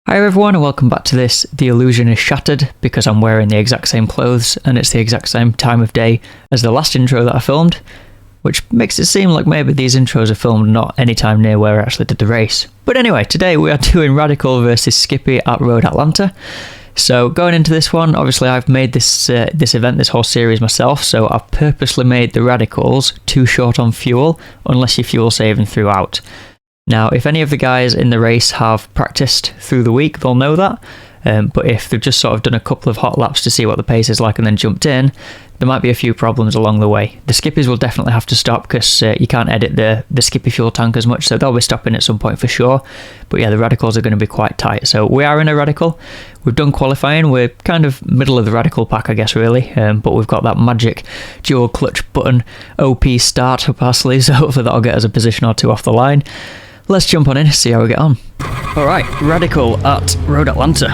Hi everyone and welcome back to this. The illusion is shattered because I'm wearing the exact same clothes and it's the exact same time of day as the last intro that I filmed, which makes it seem like maybe these intros are filmed not anytime near where I actually did the race. But anyway, today we are doing Radical versus Skippy at Road Atlanta. So going into this one, obviously I've made this event, this whole series myself, so I've purposely made the Radicals too short on fuel unless you're fuel saving throughout. Now, if any of the guys in the race have practiced through the week, they'll know that. But if they've just sort of done a couple of hot laps to see what the pace is like and then jumped in, there might be a few problems along the way. The skippies will definitely have to stop because you can't edit the skippy fuel tank as much, so they'll be stopping at some point for sure. But yeah, the radicals are going to be quite tight. So we are in a radical. We've done qualifying. We're kind of middle of the radical pack, I guess, really. But we've got that magic dual clutch button OP start up our sleeves, so hopefully that'll get us a position or two off the line. Let's jump on in and see how we get on. Alright, Radical at Road Atlanta.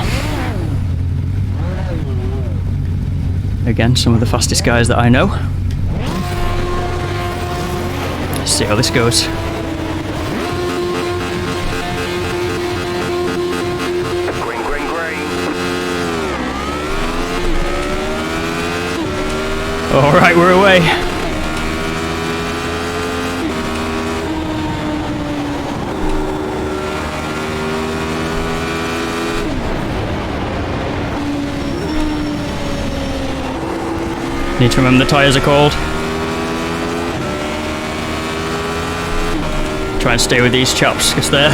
Again, some of the fastest guys that I know. Let's see how this goes. Green, green, green. Alright, we're away. Need to remember the tyres are cold. Try and stay with these chaps because they're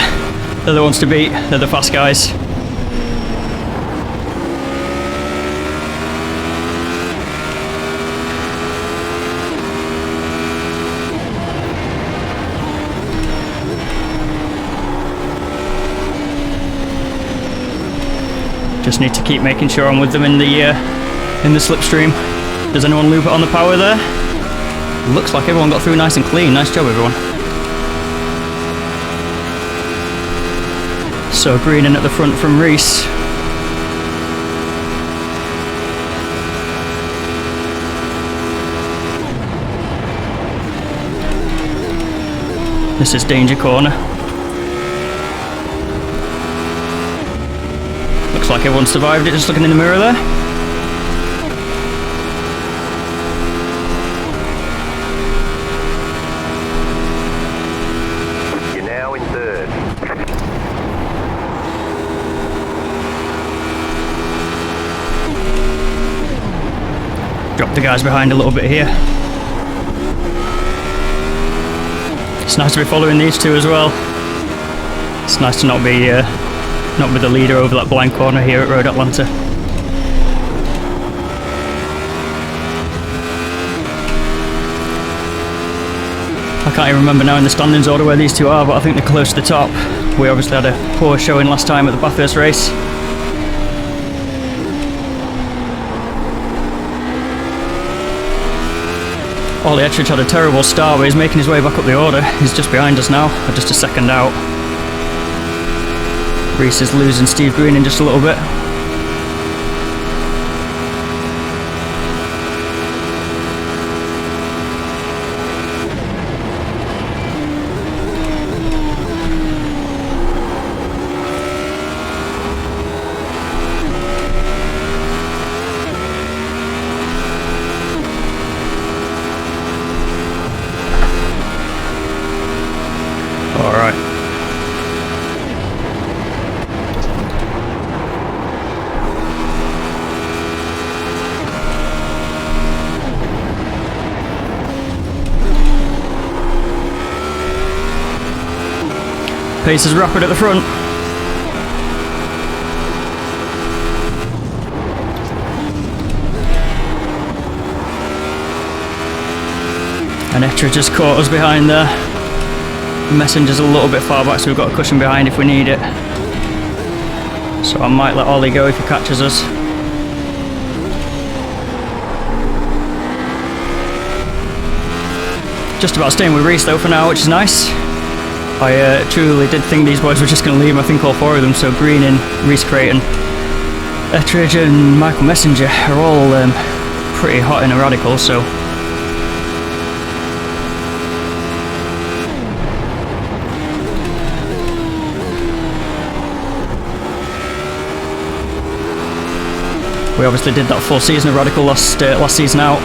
the ones to beat. They're the fast guys. Just need to keep making sure I'm with them in the slipstream. Does anyone loop it on the power there? Looks like everyone got through nice and clean. Nice job, everyone. So green in at the front from Reese. This is danger corner. Looks like everyone survived it just looking in the mirror there. Drop the guys behind a little bit here. It's nice to be following these two as well. It's nice to not be the leader over that blind corner here at Road Atlanta. I can't even remember now in the standings order where these two are, but I think they're close to the top. We obviously had a poor showing last time at the Bathurst race. Ollie Ettridge had a terrible start, but he's making his way back up the order. He's just behind us now, just a second out. Reese is losing Steve Green in just a little bit. Alright. Pace is rapid at the front. And Ettridge just caught us behind there. Messenger's a little bit far back, so we've got a cushion behind if we need it. So I might let Ollie go if he catches us. Just about staying with Reese though for now, which is nice. I truly did think these boys were just going to leave. I think all four of them, so Green and Reese Creighton, Ettridge and Michael Messenger are all pretty hot in a radical, so We obviously did that full season of Radical last season out,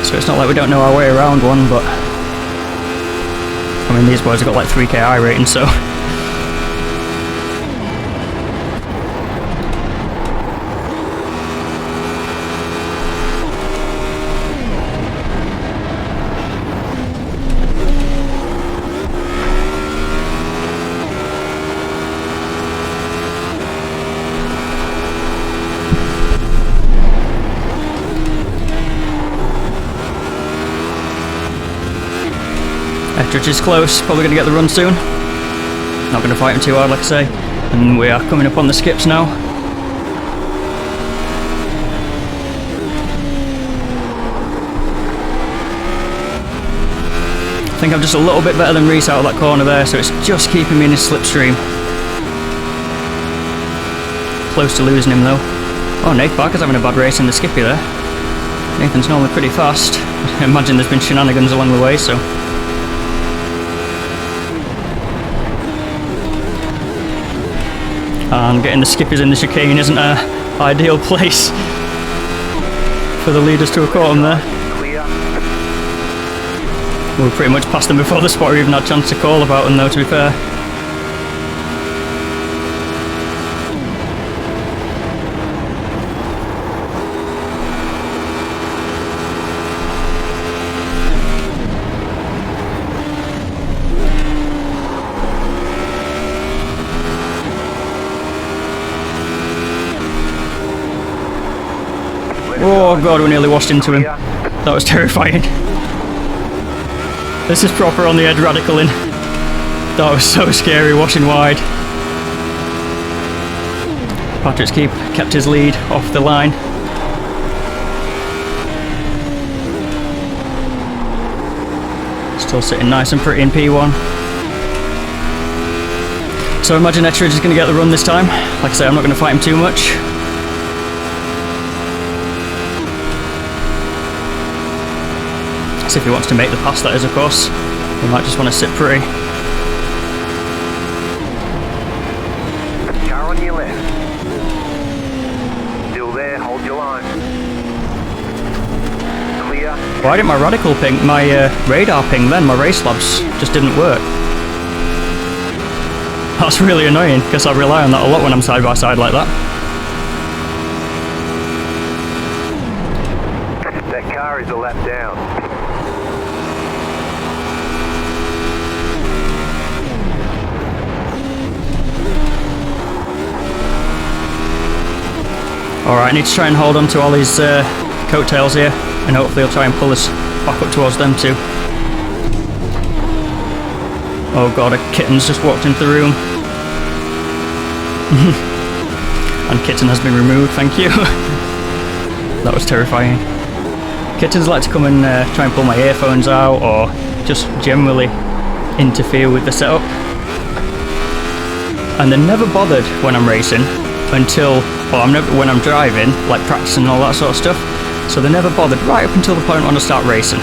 so it's not like we don't know our way around one, but I mean, these boys have got like 3k iRating, so Ettridge is close, probably going to get the run soon. Not going to fight him too hard, like I say. And we are coming up on the skips now. I think I'm just a little bit better than Reese out of that corner there, so it's just keeping me in his slipstream. Close to losing him though. Oh, Nathan Parker's having a bad race in the skippy there. Nathan's normally pretty fast. I imagine there's been shenanigans along the way, so... And getting the skippies in the chicane isn't an ideal place for the leaders to have caught them there. We were pretty much past them before the spotter even had a chance to call about them though, to be fair. Oh god, we nearly washed into him. That was terrifying. This is proper on the edge radicaling. That was so scary, washing wide. Patrick's kept his lead off the line. Still sitting nice and pretty in P1. So I imagine Ettridge is going to get the run this time. Like I say, I'm not going to fight him too much. If he wants to make the pass, that is, of course. He might just want to sit pretty. Car on your left. Still there, hold your line. Clear. Why didn't my radical ping, my radar ping then, my race labs just didn't work? That's really annoying, because I rely on that a lot when I'm side by side like that. That car is a lap down. Alright, I need to try and hold on to all these coattails here, and hopefully he'll try and pull us back up towards them too. Oh god, a kitten's just walked into the room. And kitten has been removed, thank you. That was terrifying. Kittens like to come and try and pull my earphones out, or just generally interfere with the setup. And they're never bothered when I'm racing until, well, when I'm driving, like practicing and all that sort of stuff. So they're never bothered right up until the point when I start racing.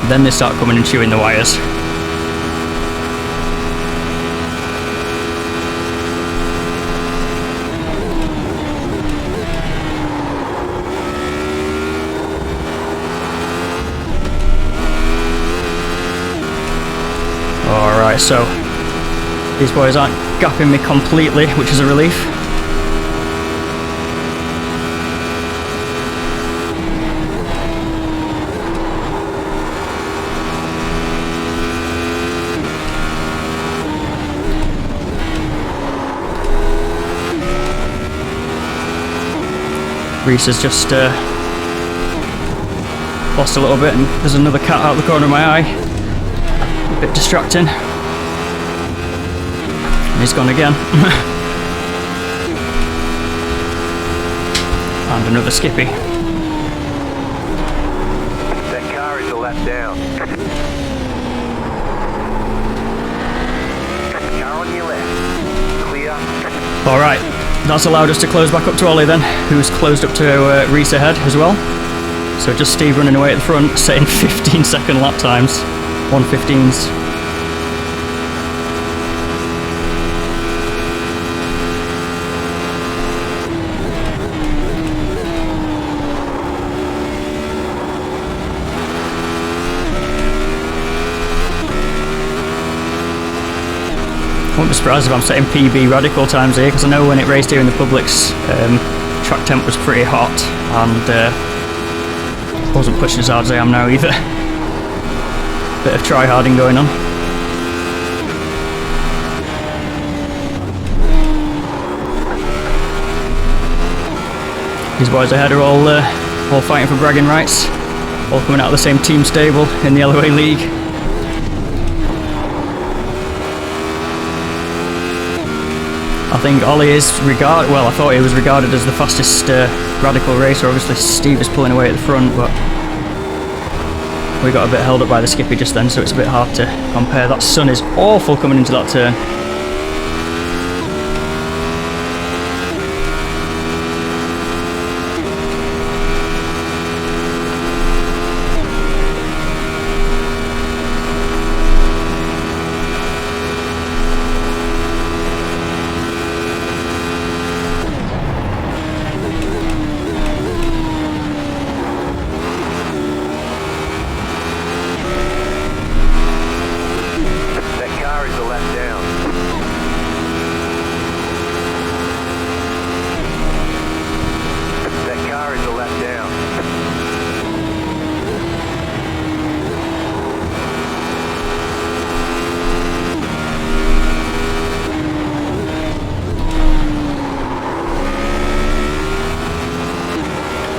Then they start coming and chewing the wires. Alright, so these boys aren't gapping me completely, which is a relief. Reese has just lost a little bit, and there's another cat out the corner of my eye. A bit distracting. And he's gone again. And another skippy. That car is a lap down. Car on your left. Clear. Alright, that's allowed us to close back up to Ollie then, who's closed up to Reese ahead as well. So just Steve running away at the front, setting 15-second lap times. 1:15s. wouldn't be surprised if I'm setting PB radical times here, because I know when it raced here in the publics, track temp was pretty hot, and wasn't pushing as hard as I am now either. Bit of try-harding going on. These boys ahead are all fighting for bragging rights, all coming out of the same team stable in the LOA League. I think Ollie is I thought he was regarded as the fastest radical racer. Obviously Steve is pulling away at the front, but we got a bit held up by the skippy just then, so it's a bit hard to compare. That sun is awful coming into that turn.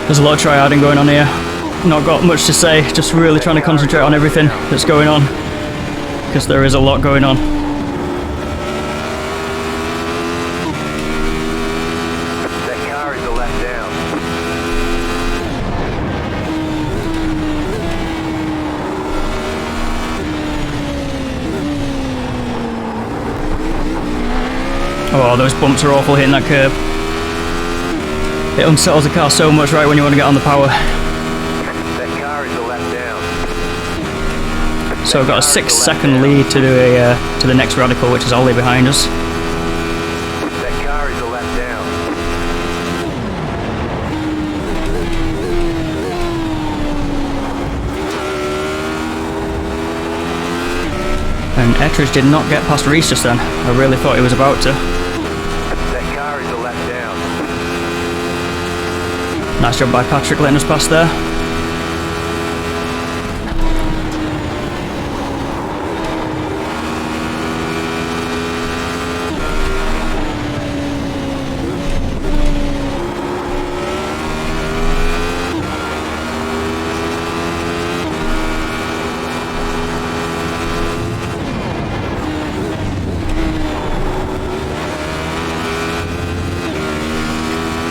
There's a lot of try-harding going on here. Not got much to say, just really trying to concentrate on everything that's going on, because there is a lot going on. That car is a lap down. Oh, those bumps are awful hitting that curb. It unsettles the car so much right when you want to get on the power. That car is a lap down. So I've got a 6-second lead to the next radical, which is Ollie behind us. That car is a lap down. And Ettridge did not get past Reese just then. I really thought he was about to. That car is a lap down. Nice job by Patrick letting us pass there.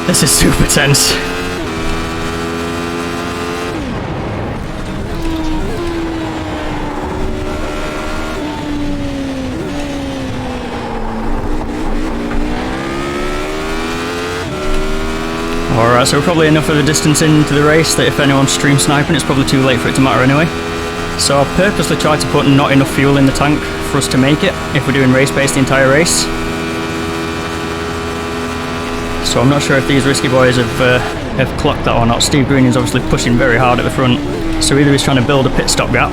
This is super tense. Alright, so we're probably enough of a distance into the race that if anyone's stream sniping, it's probably too late for it to matter anyway. So I've purposely tried to put not enough fuel in the tank for us to make it if we're doing race pace the entire race. So I'm not sure if these risky boys have clocked that or not. Steve Green is obviously pushing very hard at the front, so either he's trying to build a pit stop gap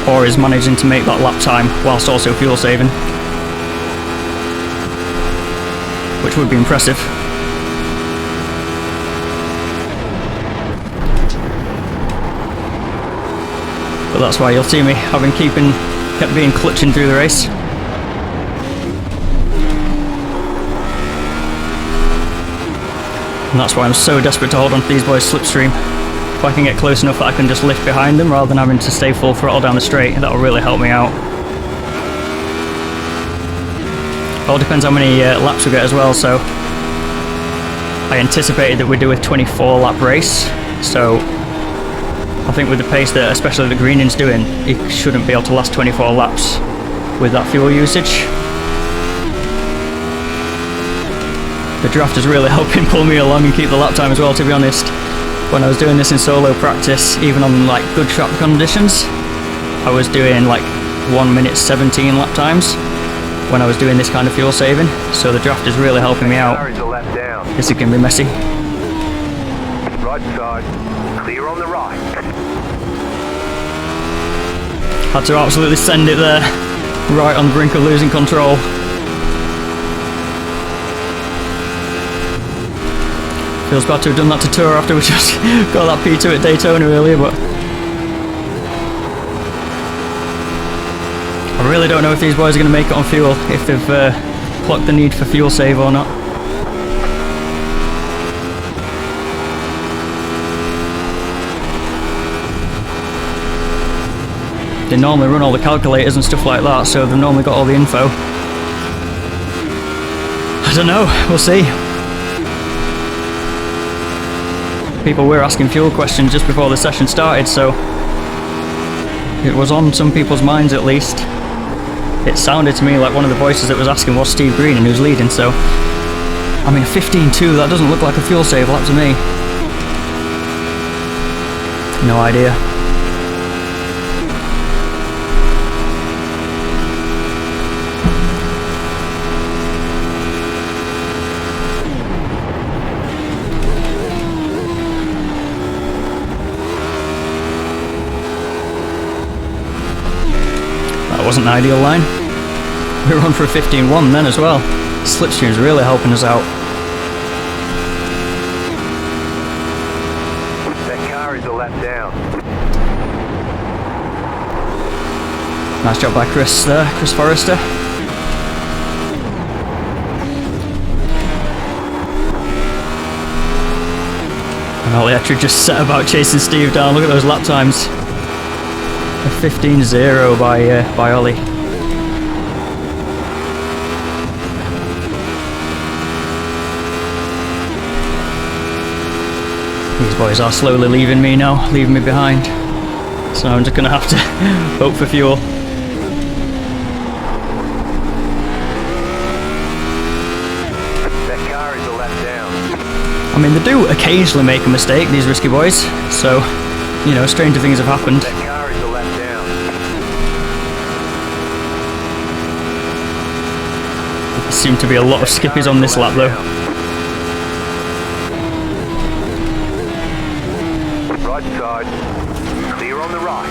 or is managing to make that lap time whilst also fuel saving, which would be impressive. But that's why you'll see me having kept being clutching through the race. And that's why I'm so desperate to hold on to these boys' slipstream. If I can get close enough that I can just lift behind them rather than having to stay full throttle down the straight, that'll really help me out. It all depends how many laps we get as well, so I anticipated that we'd do a 24 lap race, so I think with the pace that especially the Greening's doing, he shouldn't be able to last 24 laps with that fuel usage. The draft is really helping pull me along and keep the lap time as well, to be honest. When I was doing this in solo practice, even on like good track conditions, I was doing like 1 minute 17 lap times when I was doing this kind of fuel saving, so the draft is really helping me out. This is going to be messy. Right side, clear on the right. Had to absolutely send it there, right on the brink of losing control. Feels bad to have done that to Tour after we just got that P2 at Daytona earlier, but I really don't know if these boys are going to make it on fuel, if they've clocked the need for fuel save or not. They normally run all the calculators and stuff like that, so they've normally got all the info. I don't know, we'll see. People were asking fuel questions just before the session started, so it was on some people's minds at least. It sounded to me like one of the voices that was asking was Steve Green and who's leading, so I mean 15.2, that doesn't look like a fuel save lap to me. No idea. Wasn't an ideal line. We were on for a 15.1 then as well. Slipstream's really helping us out. That car is a lap down. Nice job by Chris there, Chris Forrester. And Ollie Ettridge just set about chasing Steve down. Look at those lap times. A 15.0 by Ollie. These boys are slowly leaving me now, leaving me behind. So I'm just going to have to hope for fuel. That car is a lap down. I mean, they do occasionally make a mistake, these risky boys. So, you know, stranger things have happened. That car is a lap down. There seem to be a lot of skippies on this lap though. Right side. Clear on the right.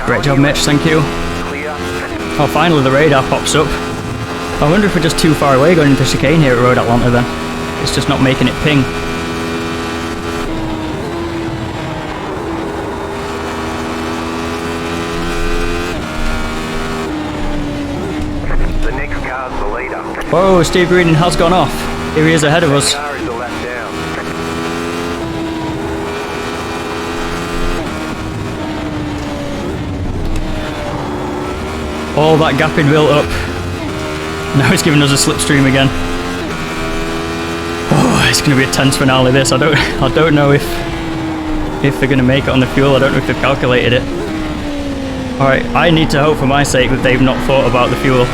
Great job, Mitch, thank you. Clear. Oh, finally the radar pops up. I wonder if we're just too far away going into the chicane here at Road Atlanta then. It's just not making it ping. The next car's the leader. Whoa, Steve Green has gone off. Here he is ahead of us. That car is a lap down. All that gap had built up. Now it's giving us a slipstream again. Oh, it's going to be a tense finale this. I don't know if they're going to make it on the fuel. I don't know if they've calculated it. Alright, I need to hope for my sake that they've not thought about the fuel.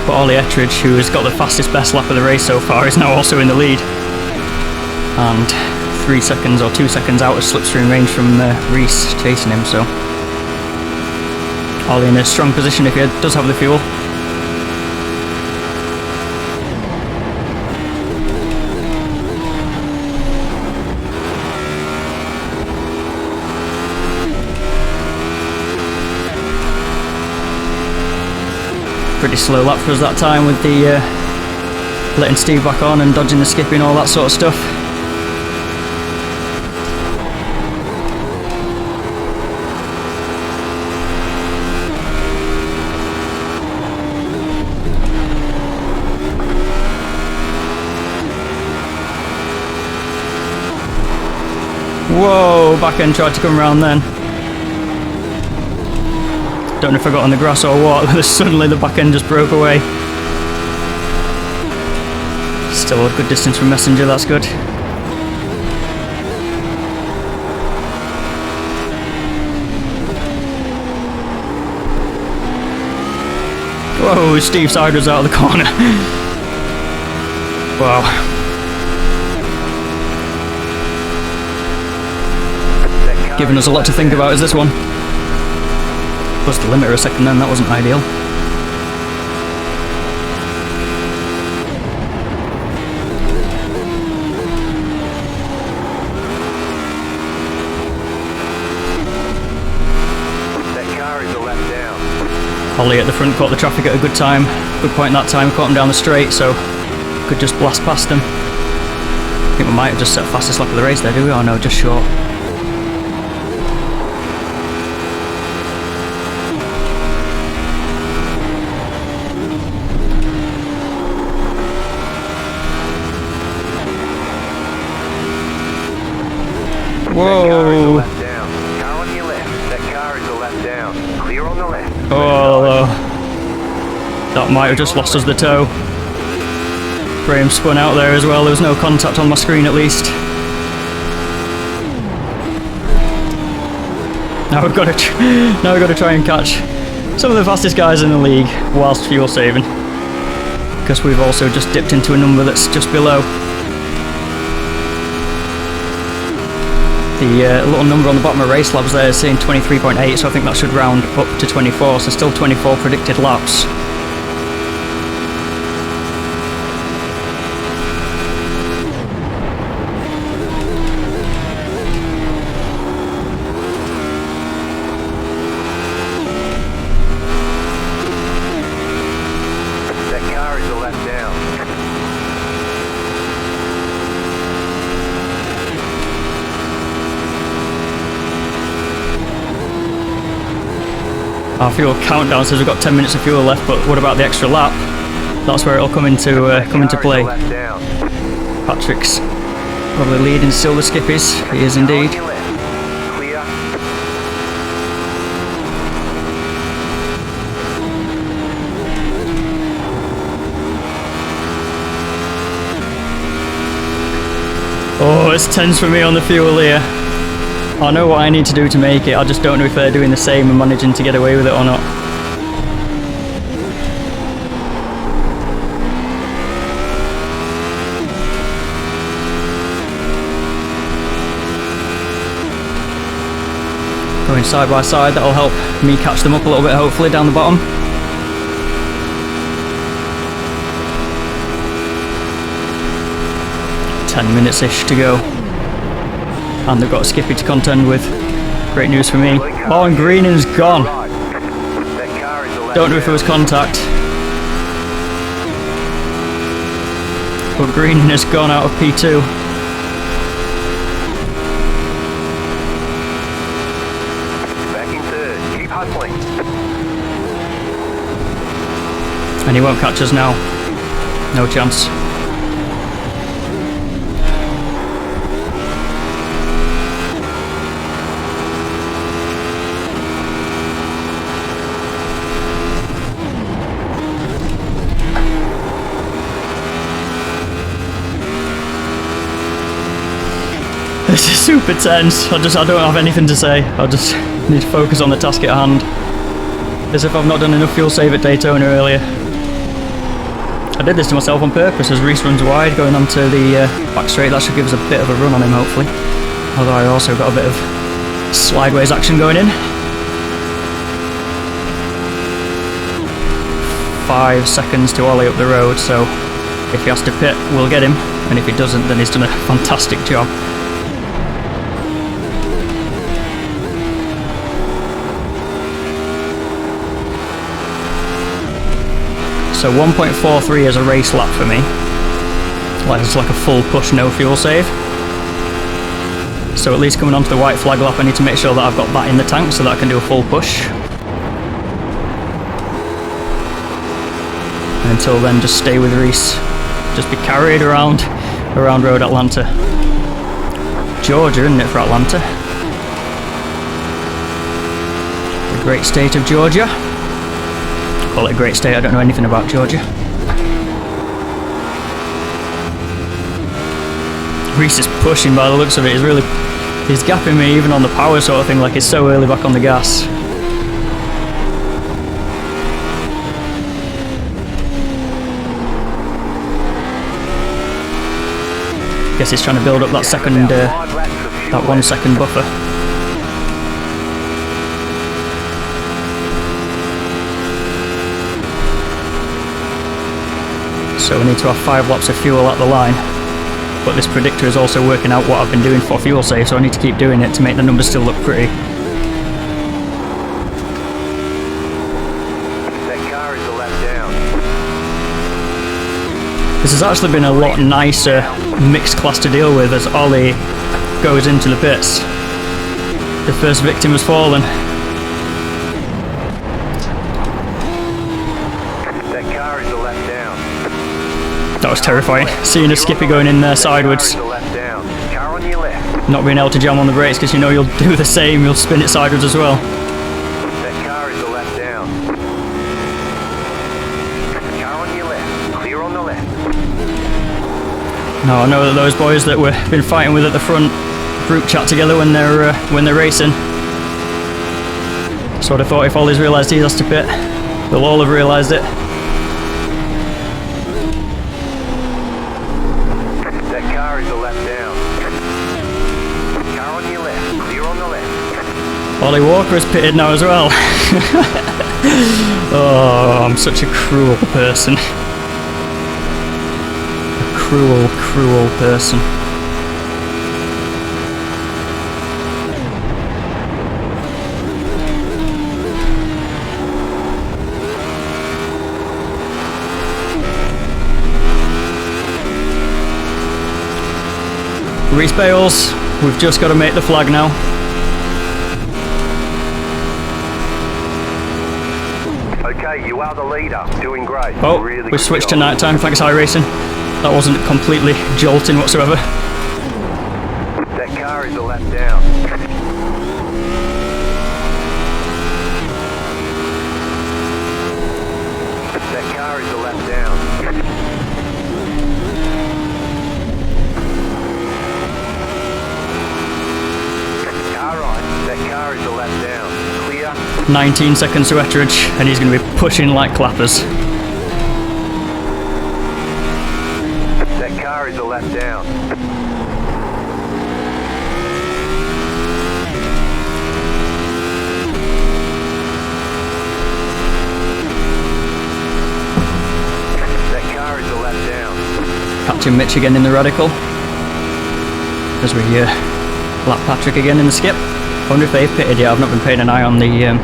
But Ollie Ettridge, who has got the fastest best lap of the race so far, is now also in the lead. And 3 seconds or 2 seconds out of slipstream range from Reese chasing him, so Ollie in a strong position if he does have the fuel. Pretty slow lap for us that time with the letting Steve back on and dodging the skipping, all that sort of stuff. Whoa, back end tried to come around then. Don't know if I got on the grass or what, suddenly the back end just broke away. Still a good distance from Messenger, that's good. Whoa, Steve side was out of the corner. Wow. Giving us a lot to think about is this one. Plus the limiter a second then, that wasn't ideal. Ollie at the front caught the traffic at a good time, good point that time, caught him down the straight, so could just blast past them. I think we might have just set fastest lap of the race there, do we? Oh no, just short. Whoa! Car on your left. That car is a lap down. Clear on the left. Oh, that might have just lost us the tow. Frame spun out there as well. There was no contact on my screen at least. Now we've got to try and catch some of the fastest guys in the league whilst fuel saving, because we've also just dipped into a number that's just below. The little number on the bottom of Race Labs there is saying 23.8, so I think that should round up to 24, so still 24 predicted laps. That car is a lap down. Our fuel countdown says we've got 10 minutes of fuel left, but what about the extra lap? That's where it'll come into play. Patrick's probably leading still the skippies. He is indeed. Clear. Oh, it's tense for me on the fuel here. I know what I need to do to make it, I just don't know if they're doing the same and managing to get away with it or not. Going side by side, that'll help me catch them up a little bit hopefully down the bottom. Ten minutes-ish to go. And they've got a Skippy to contend with. Great news for me. Oh, and Greening's gone. Don't know if it was contact. But Greening has gone out of P2. Back in third. Keep hustling. And he won't catch us now. No chance. This is super tense. I don't have anything to say. I just need to focus on the task at hand. As if I've not done enough fuel save at Daytona earlier. I did this to myself on purpose as Reese runs wide going onto the back straight. That should give us a bit of a run on him hopefully. Although I also got a bit of slideways action going in. 5 seconds to Ollie up the road, so if he has to pit, we'll get him. And if he doesn't, then he's done a fantastic job. So 1.43 is a race lap for me. It's like a full push, no fuel save. So at least coming onto the white flag lap, I need to make sure that I've got that in the tank so that I can do a full push. And until then, just stay with Reese. Just be carried around Road Atlanta. Georgia, isn't it, for Atlanta? The great state of Georgia. Call it a great state, I don't know anything about Georgia. Reese is pushing by the looks of it, he's gapping me even on the power sort of thing, like he's so early back on the gas. Guess he's trying to build up that second, that 1 second buffer. So we need to have 5 laps of fuel at the line. But this predictor is also working out what I've been doing for fuel save, so I need to keep doing it to make the numbers still look pretty. This has actually been a lot nicer mixed class to deal with as Ollie goes into the pits. The first victim has fallen. That car is a lap down. That was terrifying, seeing a Skippy going in there sideways. Car is a lap down. Car on your left. Not being able to jam on the brakes because you know you'll do the same, you'll spin it sideways as well. That car is a lap down. Car on your left. Clear on the left. No, I know that those boys that we've been fighting with at the front group chat together when they're racing. Sort of thought if Ollie's realised he has to pit, they'll all have realised it. That car is a lap down. Car on your left. Clear on the left. Ollie Walker is pitted now as well. Oh, I'm such a cruel person. A cruel, cruel person. Reese Bales, we've just got to make the flag now. Okay, you are the leader. Doing great. Oh, Really we switched to good job. night time, thanks iRacing. That wasn't completely jolting whatsoever. That car is a lap down. That car is a lap down. Car right. That car is a lap down. Clear. 19 seconds to Etheridge, and he's going to be pushing like clappers. That car is a lap down. That car is a lap down. Catching Mitch again in the radical. As we lap Patrick again in the skip. I wonder if they've pitted yet. I've not been paying an eye on the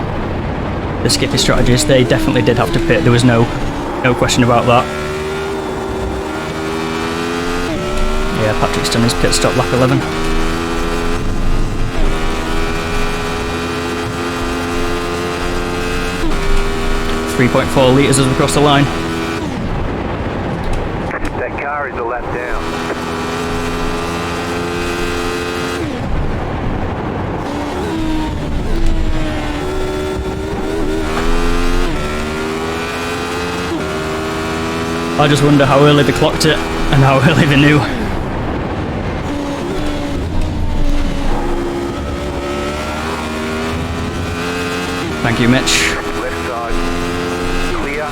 skippy strategies. They definitely did have to pit. There was no question about that. Yeah, Patrick's done his pit stop lap 11. .4 litres as we cross the line. That car is a lap down. I just wonder how early they clocked it and how early they knew. Thank you, Mitch. Left side. Clear.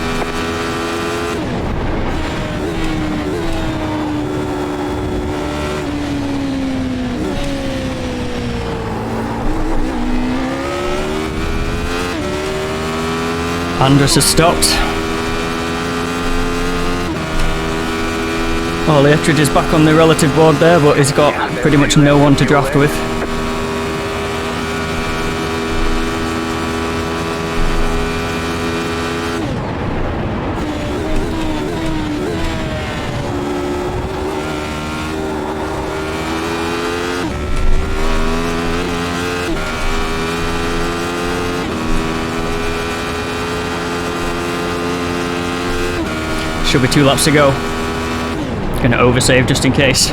Andrus has stopped. Well, the Etheridge is back on the relative board there, but he's got pretty much no one to draft with. Should be 2 laps to go. Gonna oversave just in case.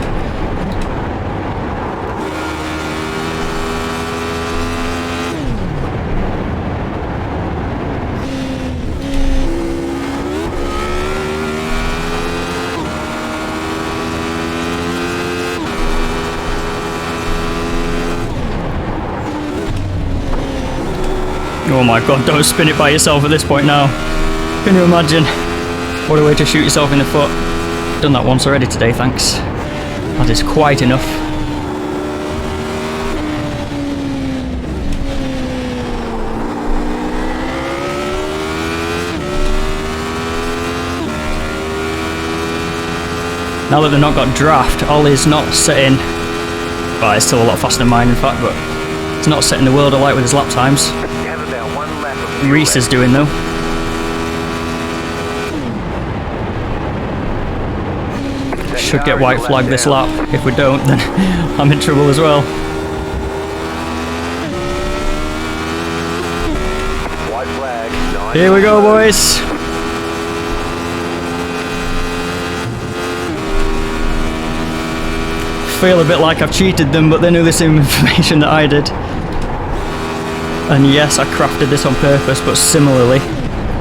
Oh my god, don't spin it by yourself at this point now. Can you imagine? What a way to shoot yourself in the foot. Done that once already today, thanks. That is quite enough. Now that they've not got draft, Ollie's not setting... Well, it's still a lot faster than mine in fact, but it's not setting the world alight with his lap times. You have about 1 lap of fuel Reese is left. doing though. should get white flag this lap. If we don't, then I'm in trouble as well. White flag. Nice. Here we go, boys. Feel a bit like I've cheated them, but they knew the same information that I did. And yes, I crafted this on purpose, but similarly,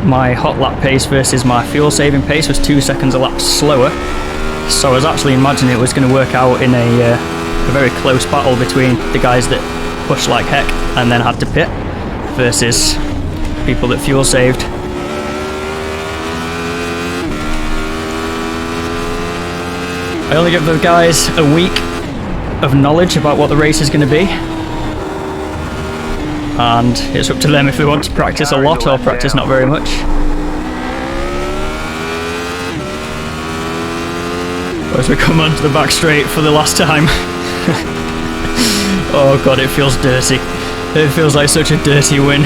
my hot lap pace versus my fuel saving pace was 2 seconds a lap slower. So I was actually imagining it was going to work out in a very close battle between the guys that pushed like heck and then had to pit versus people that fuel saved. I only give the guys a week of knowledge about what the race is going to be, and it's up to them if they want to practice a lot or practice not very much. As we come onto the back straight for the last time. Oh god, it feels dirty. It feels like such a dirty win.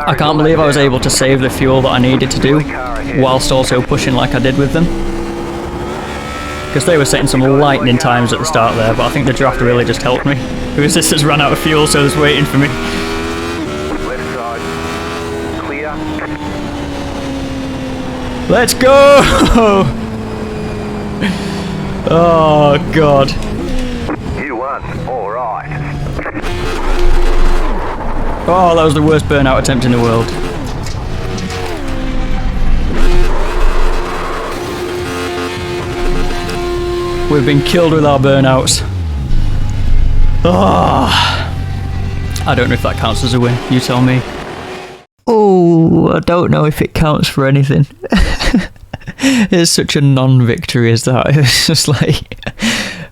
I can't believe I was able to save the fuel that I needed to do whilst also pushing like I did with them. Because they were setting some lightning times at the start there, but I think the draft really just helped me. Who is this that's run out of fuel, so it's waiting for me. Left side. Clear. Let's go! Oh god. You won. All right. Oh, that was the worst burnout attempt in the world. We've been killed with our burnouts. Oh, I don't know if that counts as a win. You tell me. Oh, I don't know if it counts for anything. It's such a non-victory as that. It's just like...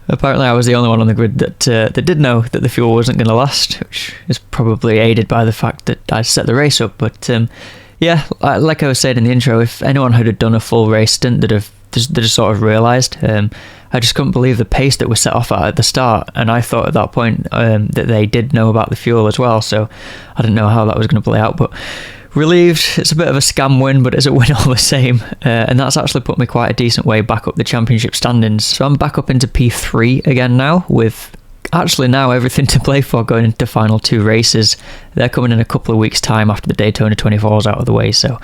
Apparently I was the only one on the grid that did know that the fuel wasn't going to last, which is probably aided by the fact that I set the race up. But yeah, like I was saying in the intro, if anyone had done a full race stint, they'd have sort of realised. I just couldn't believe the pace that was set off at the start, and I thought at that point that they did know about the fuel as well, so I didn't know how that was going to play out, but relieved. It's a bit of a scam win, but it's a win all the same, and that's actually put me quite a decent way back up the championship standings. So I'm back up into P3 again now, with actually now everything to play for going into the final 2 races. They're coming in a couple of weeks' time after the Daytona 24's out of the way, so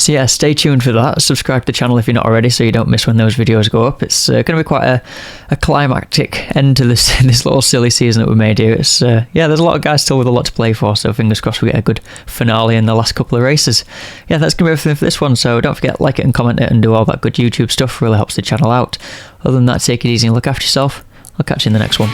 yeah, stay tuned for that. Subscribe to the channel if you're not already, so you don't miss when those videos go up. It's going to be quite a climactic end to this little silly season that we made here. It's yeah, there's a lot of guys still with a lot to play for, so fingers crossed we get a good finale in the last couple of races. Yeah, that's going to be everything for this one, so don't forget, like it and comment it and do all that good YouTube stuff. Really helps the channel out. Other than that, take it easy and look after yourself. I'll catch you in the next one.